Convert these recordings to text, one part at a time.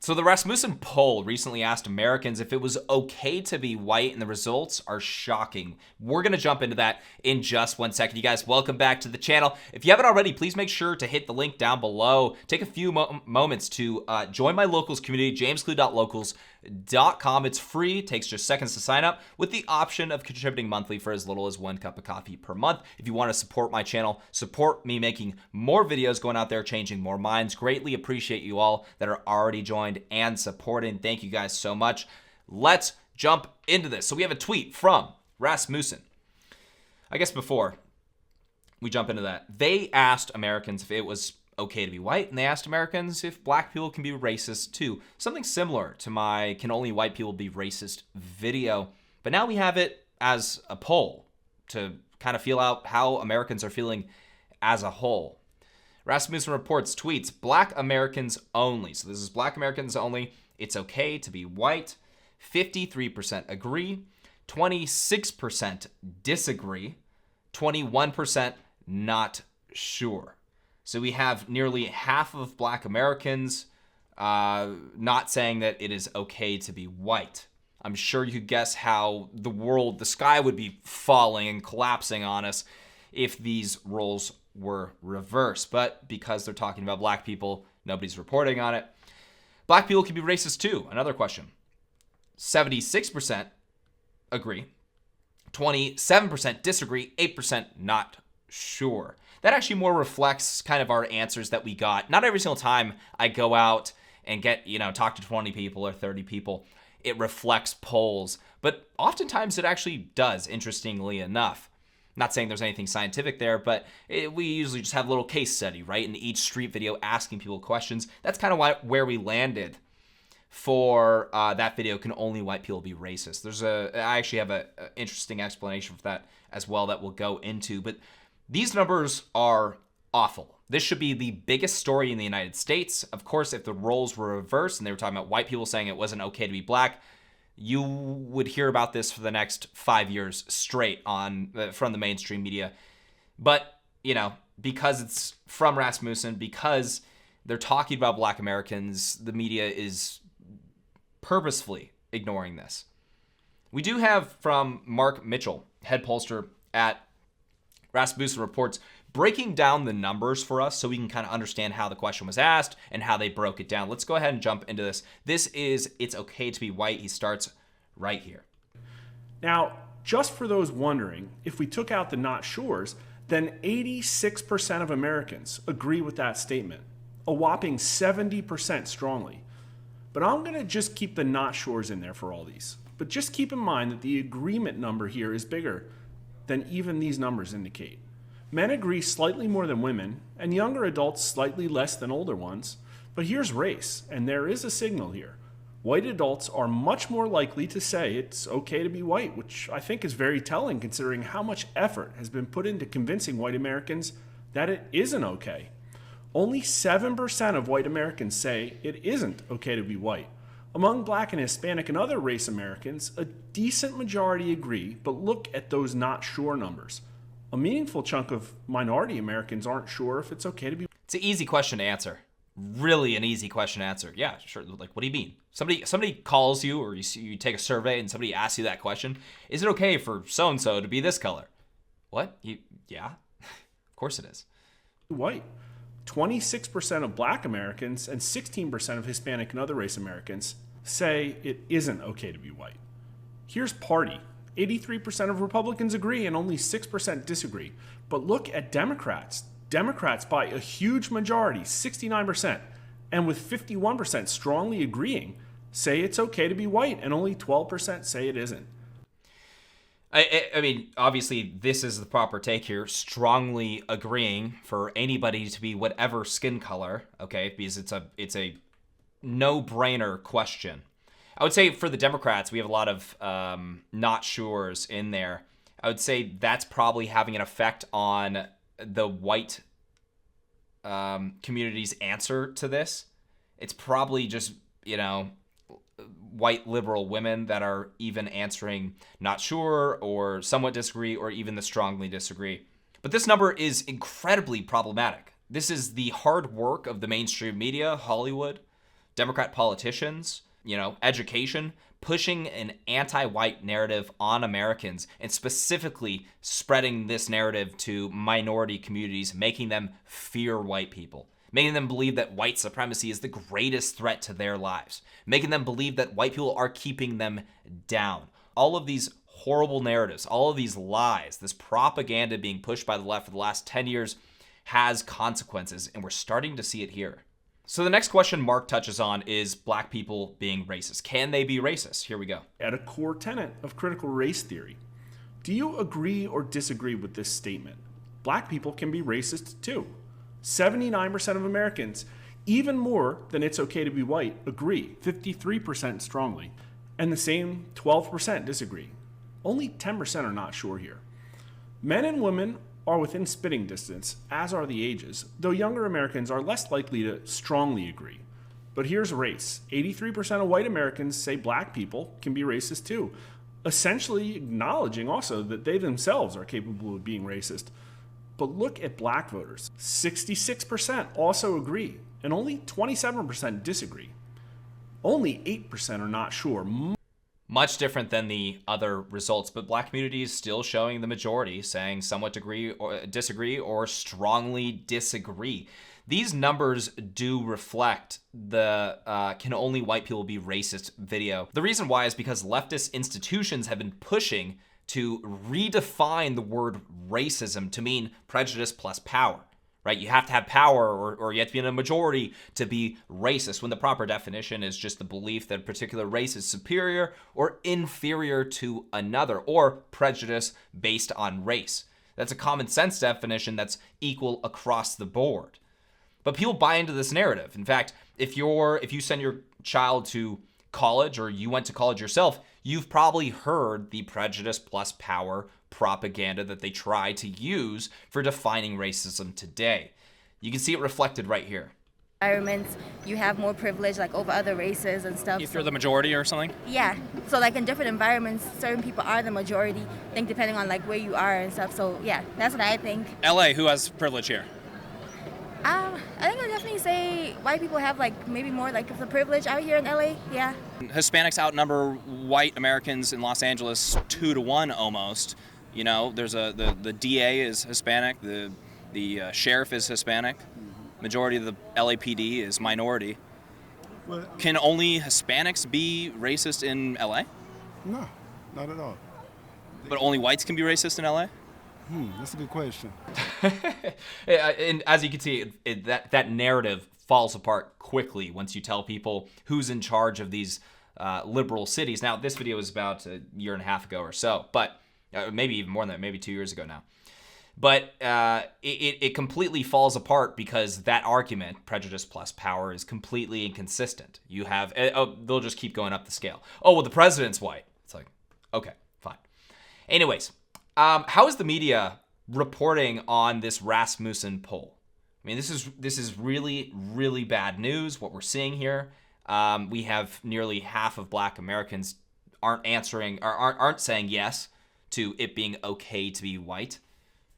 So the Rasmussen poll recently asked Americans if it was okay to be white, and the results are shocking. We're going to jump into that in just 1 second. You guys, welcome back to the channel. If you haven't already, please make sure to hit the link down below. Take a few moments to join my locals community, jamesklug.locals.com. It's free, takes just seconds to sign up, with the option of contributing monthly for as little as 1 cup of coffee per month. If you want to support my channel, support me making more videos, going out there, changing more minds. Greatly appreciate you all that are already joined and supporting. Thank you guys so much. Let's jump into this. So we have a tweet from Rasmussen. I guess before we jump into that, they asked Americans if it was okay to be white, and they asked Americans if black people can be racist too. Something similar to my "Can only white people be racist" video, but now we have it as a poll to kind of feel out how Americans are feeling as a whole. Rasmussen reports, tweets, "Black Americans only." So this is Black Americans only. It's okay to be white. 53% agree. 26% disagree. 21% not sure. So we have nearly half of Black Americans not saying that it is okay to be white. I'm sure you could guess how the sky would be falling and collapsing on us if these roles were reversed. But because they're talking about black people, nobody's reporting on it. Black people can be racist too. Another question. 76% agree. 27% disagree. 8% not sure. That actually more reflects kind of our answers that we got. Not every single time I go out and talk to 20 people or 30 people, it reflects polls. But oftentimes it actually does, interestingly enough. Not saying there's anything scientific there, but we usually just have a little case study, right? In each street video, asking people questions. That's kind of where we landed for that video, "Can only white people be racist?" I actually have an interesting explanation for that as well that we'll go into. But these numbers are awful. This should be the biggest story in the United States. Of course, if the roles were reversed and they were talking about white people saying it wasn't okay to be black, you would hear about this for the next 5 years straight from the mainstream media. But, because it's from Rasmussen, because they're talking about black Americans, the media is purposefully ignoring this. We do have from Mark Mitchell, head pollster at Rasmussen Reports, breaking down the numbers for us so we can kind of understand how the question was asked and how they broke it down. Let's go ahead and jump into this. This is "It's Okay to be White." He starts right here. Now, just for those wondering, if we took out the not sures, then 86% of Americans agree with that statement, a whopping 70% strongly. But I'm going to just keep the not sures in there for all these. But just keep in mind that the agreement number here is bigger than even these numbers indicate. Men agree slightly more than women, and younger adults slightly less than older ones. But here's race, and there is a signal here. White adults are much more likely to say it's okay to be white, which I think is very telling considering how much effort has been put into convincing white Americans that it isn't okay. Only 7% of white Americans say it isn't okay to be white. Among black and Hispanic and other race Americans, a decent majority agree, but look at those not sure numbers. A meaningful chunk of minority Americans aren't sure if it's okay to be. It's an easy question to answer. Really an easy question to answer. Yeah, sure. Like, what do you mean? Somebody calls you, or you take a survey and somebody asks you that question. Is it okay for so-and-so to be this color? What? Yeah, of course it is. White. 26% of black Americans and 16% of Hispanic and other race Americans say it isn't okay to be white. Here's party. 83% of Republicans agree and only 6% disagree. But look at Democrats. Democrats by a huge majority, 69%, and with 51% strongly agreeing, say it's okay to be white, and only 12% say it isn't. I mean, obviously, this is the proper take here. Strongly agreeing for anybody to be whatever skin color, okay? Because it's a no-brainer question. I would say for the Democrats, we have a lot of not sures in there. I would say that's probably having an effect on the white community's answer to this. It's probably just, white liberal women that are even answering not sure or somewhat disagree or even the strongly disagree. But this number is incredibly problematic. This is the hard work of the mainstream media, Hollywood, Democrat politicians, education, pushing an anti-white narrative on Americans and specifically spreading this narrative to minority communities, making them fear white people, making them believe that white supremacy is the greatest threat to their lives, making them believe that white people are keeping them down. All of these horrible narratives, all of these lies, this propaganda being pushed by the left for the last 10 years has consequences, and we're starting to see it here. So the next question Mark touches on is black people being racist. Can they be racist? Here we go. At a core tenet of critical race theory, do you agree or disagree with this statement? Black people can be racist too. 79% of Americans, even more than it's okay to be white, agree, 53% strongly, and the same 12% disagree. Only 10% are not sure here. Men and women are within spitting distance, as are the ages, though younger Americans are less likely to strongly agree. But here's race. 83% of white Americans say black people can be racist too, essentially acknowledging also that they themselves are capable of being racist. But look at black voters. 66% also agree, and only 27% disagree. Only 8% are not sure. Much different than the other results, but black community is still showing the majority, saying somewhat agree or disagree or strongly disagree. These numbers do reflect the can only white people be racist video. The reason why is because leftist institutions have been pushing to redefine the word racism to mean prejudice plus power. Right? You have to have power or you have to be in a majority to be racist, when the proper definition is just the belief that a particular race is superior or inferior to another, or prejudice based on race. That's a common sense definition that's equal across the board. But people buy into this narrative. In fact, if you send your child to college or you went to college yourself, you've probably heard the prejudice plus power propaganda that they try to use for defining racism today. You can see it reflected right here. Environments, you have more privilege like over other races and stuff. If you're the majority or something? Yeah. So like in different environments, certain people are the majority, I think depending on like where you are and stuff. So yeah, that's what I think. LA, who has privilege here? I think I'd definitely say white people have like maybe more like of the privilege out here in LA, yeah. Hispanics outnumber white Americans in Los Angeles 2-1 almost. There's the DA is Hispanic, the sheriff is Hispanic, majority of the LAPD is minority. Well, Can only Hispanics be racist in LA? no, not at all. But only whites can be racist in LA? That's a good question. And as you can see, that narrative falls apart quickly once you tell people who's in charge of these liberal cities. Now, this video was about a year and a half ago or so, but maybe even more than that, maybe 2 years ago now. But it completely falls apart because that argument, prejudice plus power, is completely inconsistent. You have, they'll just keep going up the scale. Oh, well, the president's white. It's like, okay, fine. Anyways, how is the media reporting on this Rasmussen poll? I mean, this is really, really bad news, what we're seeing here. We have nearly half of black Americans aren't saying yes to it being okay to be white.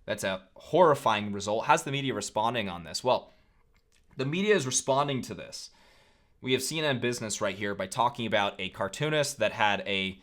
That's a horrifying result. How's the media responding on this? Well, the media is responding to this. We have CNN Business right here by talking about a cartoonist that had a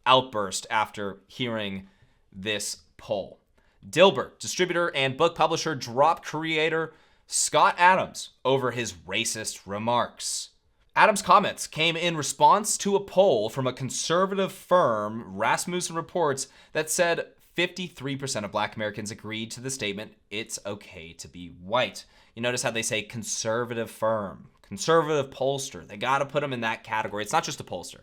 outburst after hearing this poll. Dilbert, distributor and book publisher, dropped creator Scott Adams over his racist remarks. Adams' comments came in response to a poll from a conservative firm, Rasmussen reports, that said 53% of black Americans agreed to the statement, "It's okay to be white." You notice how they say conservative firm, conservative pollster. They got to put them in that category. It's not just a pollster.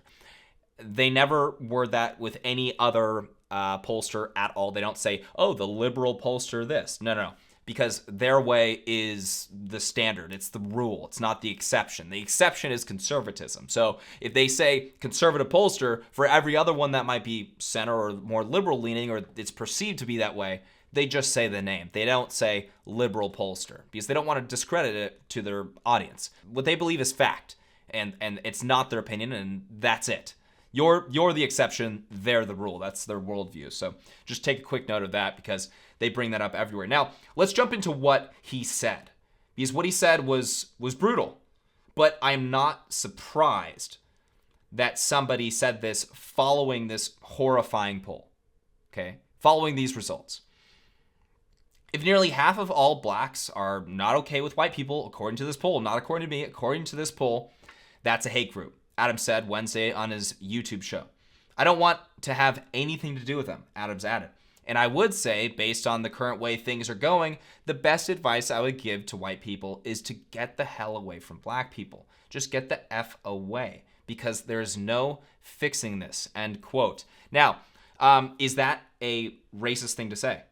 They never word that with any other pollster at all. They don't say, oh, the liberal pollster this. No. Because their way is the standard. It's the rule. It's not the exception. The exception is conservatism. So if they say conservative pollster, for every other one that might be center or more liberal leaning, or it's perceived to be that way, they just say the name. They don't say liberal pollster because they don't want to discredit it to their audience. What they believe is fact, and it's not their opinion, and that's it. You're the exception, they're the rule. That's their worldview. So just take a quick note of that because they bring that up everywhere. Now, let's jump into what he said. Because what he said was brutal. But I'm not surprised that somebody said this following this horrifying poll, okay? Following these results. If nearly half of all blacks are not okay with white people, according to this poll, not according to me, according to this poll, that's a hate group, Adams said Wednesday on his YouTube show. I don't want to have anything to do with them, Adams added. And I would say, based on the current way things are going, the best advice I would give to white people is to get the hell away from black people. Just get the F away, because there's no fixing this, end quote. Now, is that a racist thing to say?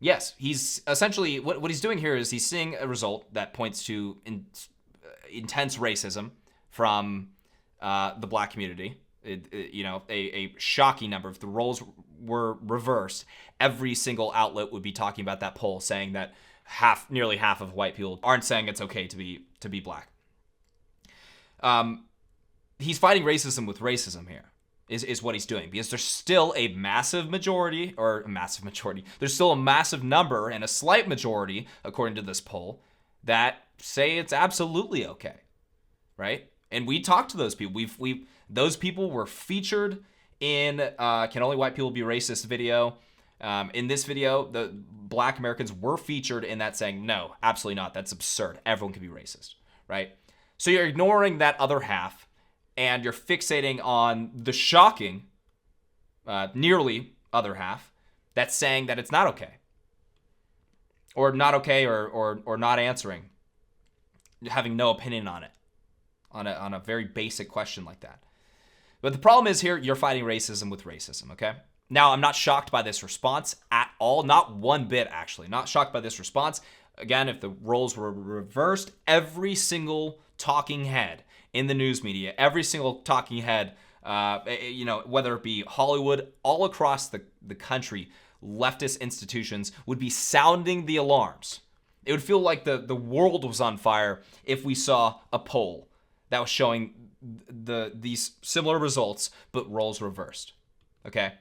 Yes, he's essentially, what he's doing here is he's seeing a result that points to intense racism from the black community. A shocking number. If the roles were reversed, every single outlet would be talking about that poll, saying that nearly half of white people aren't saying it's okay to be black. He's fighting racism with racism here, is what he's doing, because there's still a massive majority. There's still a massive number and a slight majority, according to this poll, that say it's absolutely okay, right? And we talked to those people. Those people were featured in Can Only White People Be Racist video. In this video, the black Americans were featured in that, saying, no, absolutely not. That's absurd. Everyone can be racist, right? So you're ignoring that other half, and you're fixating on the shocking, nearly other half, that's saying that it's not okay. Or not okay, or not answering, having no opinion on it, on a very basic question like that. But the problem is here, you're fighting racism with racism, okay? Now, I'm not shocked by this response at all. Not one bit, actually. Not shocked by this response. Again, if the roles were reversed, every single talking head in the news media, every single talking head, whether it be Hollywood, all across the country, leftist institutions would be sounding the alarms. It would feel like the world was on fire if we saw a poll that was showing these similar results, but roles reversed. Okay?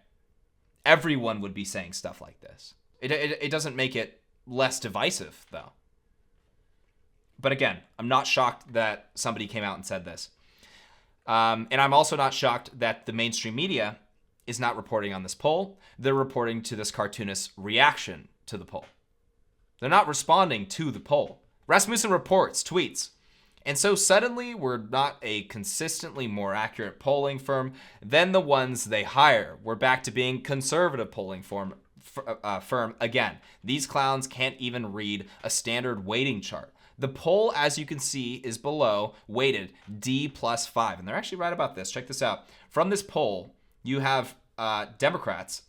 Everyone would be saying stuff like this. It doesn't make it less divisive, though. But again, I'm not shocked that somebody came out and said this. And I'm also not shocked that the mainstream media is not reporting on this poll. They're reporting to this cartoonist's reaction to the poll. They're not responding to the poll. Rasmussen reports, tweets, and so suddenly we're not a consistently more accurate polling firm than the ones they hire. We're back to being conservative polling firm again. These clowns can't even read a standard weighting chart. The poll, as you can see, is below, weighted D+5. And they're actually right about this. Check this out. From this poll, you have Democrats.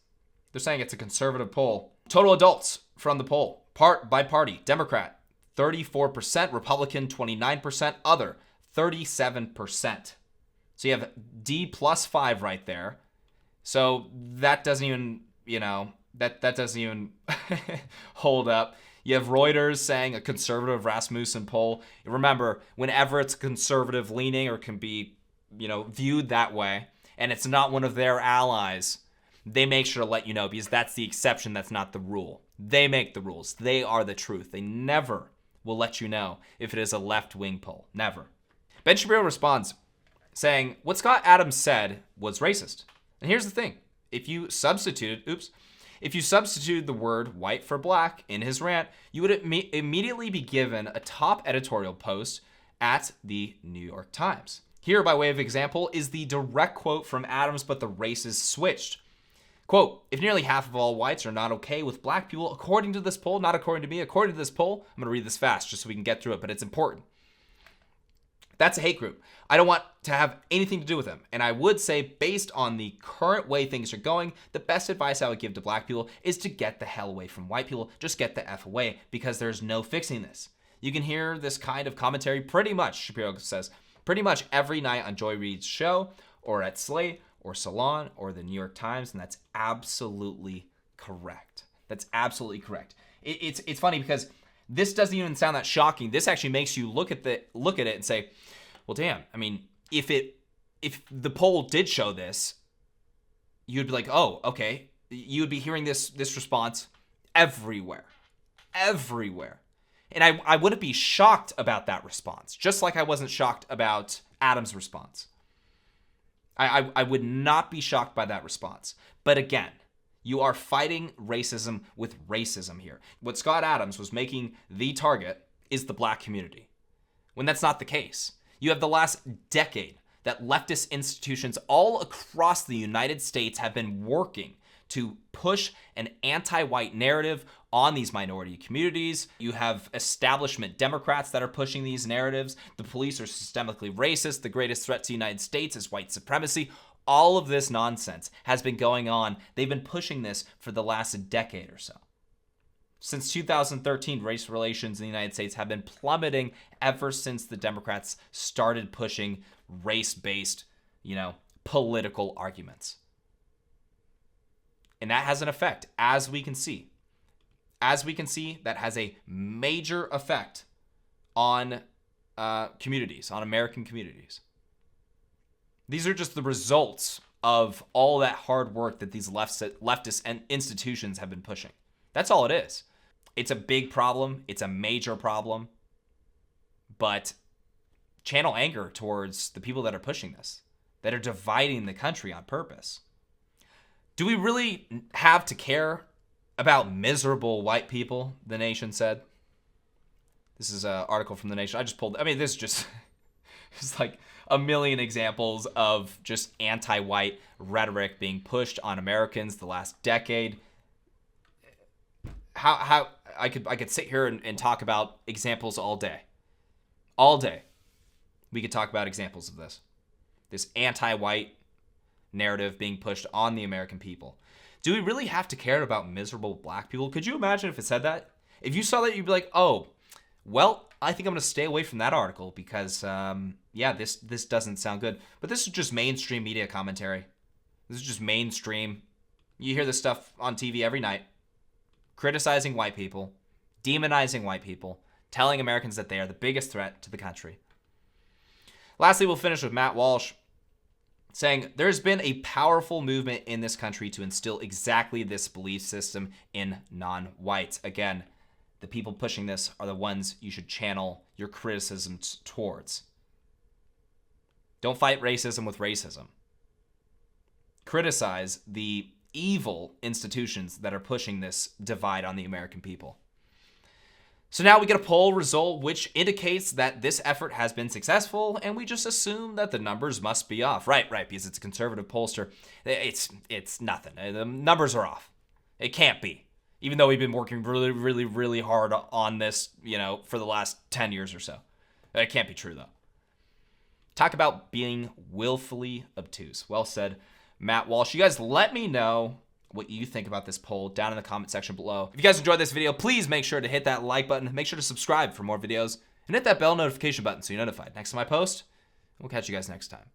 They're saying it's a conservative poll. Total adults from the poll, by party, Democrat, 34%, Republican, 29%, other, 37%. So you have D+5 right there. So that doesn't even, that doesn't even hold up. You have Reuters saying a conservative Rasmussen poll. Remember, whenever it's conservative leaning or can be, viewed that way, and it's not one of their allies, they make sure to let you know, because that's the exception, that's not the rule. They make the rules. They are the truth. They never will let you know if it is a left-wing poll. Never. Ben Shapiro responds saying, what Scott Adams said was racist. And here's the thing. If you substituted the word white for black in his rant, you would immediately be given a top editorial post at the New York Times. Here, by way of example, is the direct quote from Adams, but the race is switched. Quote, if nearly half of all whites are not okay with black people, according to this poll, not according to me, according to this poll, I'm going to read this fast just so we can get through it, but it's important. That's a hate group. I don't want to have anything to do with them. And I would say, based on the current way things are going, the best advice I would give to black people is to get the hell away from white people. Just get the F away, because there's no fixing this. You can hear this kind of commentary pretty much, Shapiro says, pretty much every night on Joy Reid's show, or at Slate, or Salon, or the New York Times, and that's absolutely correct. That's absolutely correct. It's funny because this doesn't even sound that shocking. This actually makes you look at it and say, well, damn. I mean, if the poll did show this, you'd be like, oh, okay. You would be hearing this response everywhere. And I wouldn't be shocked about that response, just like I wasn't shocked about Adams' response. I would not be shocked by that response. But again, you are fighting racism with racism here. What Scott Adams was making the target is the black community, when that's not the case. You have the last decade that leftist institutions all across the United States have been working to push an anti-white narrative on these minority communities. You have establishment Democrats that are pushing these narratives. The police are systemically racist. The greatest threat to the United States is white supremacy. All of this nonsense has been going on. They've been pushing this for the last decade or so. Since 2013, race relations in the United States have been plummeting ever since the Democrats started pushing race-based, political arguments. And that has an effect, as we can see. As we can see, that has a major effect on communities, on American communities. These are just the results of all that hard work that these leftist and institutions have been pushing. That's all it is. It's a big problem. It's a major problem. But channel anger towards the people that are pushing this, that are dividing the country on purpose. Do we really have to care about miserable white people, The Nation said? This is an article from The Nation. I just pulled, this is just, it's like a million examples of just anti-white rhetoric being pushed on Americans the last decade. How I could sit here and talk about examples all day. All day. We could talk about examples of this anti-white narrative being pushed on the American people. Do we really have to care about miserable black people? Could you imagine if it said that? If you saw that, you'd be like, oh, well, I think I'm going to stay away from that article because, this doesn't sound good. But this is just mainstream media commentary. This is just mainstream. You hear this stuff on TV every night. Criticizing white people, demonizing white people, telling Americans that they are the biggest threat to the country. Lastly, we'll finish with Matt Walsh saying there's been a powerful movement in this country to instill exactly this belief system in non-whites. Again, the people pushing this are the ones you should channel your criticisms towards. Don't fight racism with racism. Criticize the evil institutions that are pushing this divide on the American people. So now we get a poll result which indicates that this effort has been successful, and we just assume that the numbers must be off. Right, because it's a conservative pollster. It's nothing. The numbers are off. It can't be. Even though we've been working really, really, really hard on this, for the last 10 years or so. It can't be true, though. Talk about being willfully obtuse. Well said, Matt Walsh. You guys let me know what you think about this poll down in the comment section below. If you guys enjoyed this video, please make sure to hit that like button. Make sure to subscribe for more videos. And hit that bell notification button so you're notified next time I post. We'll catch you guys next time.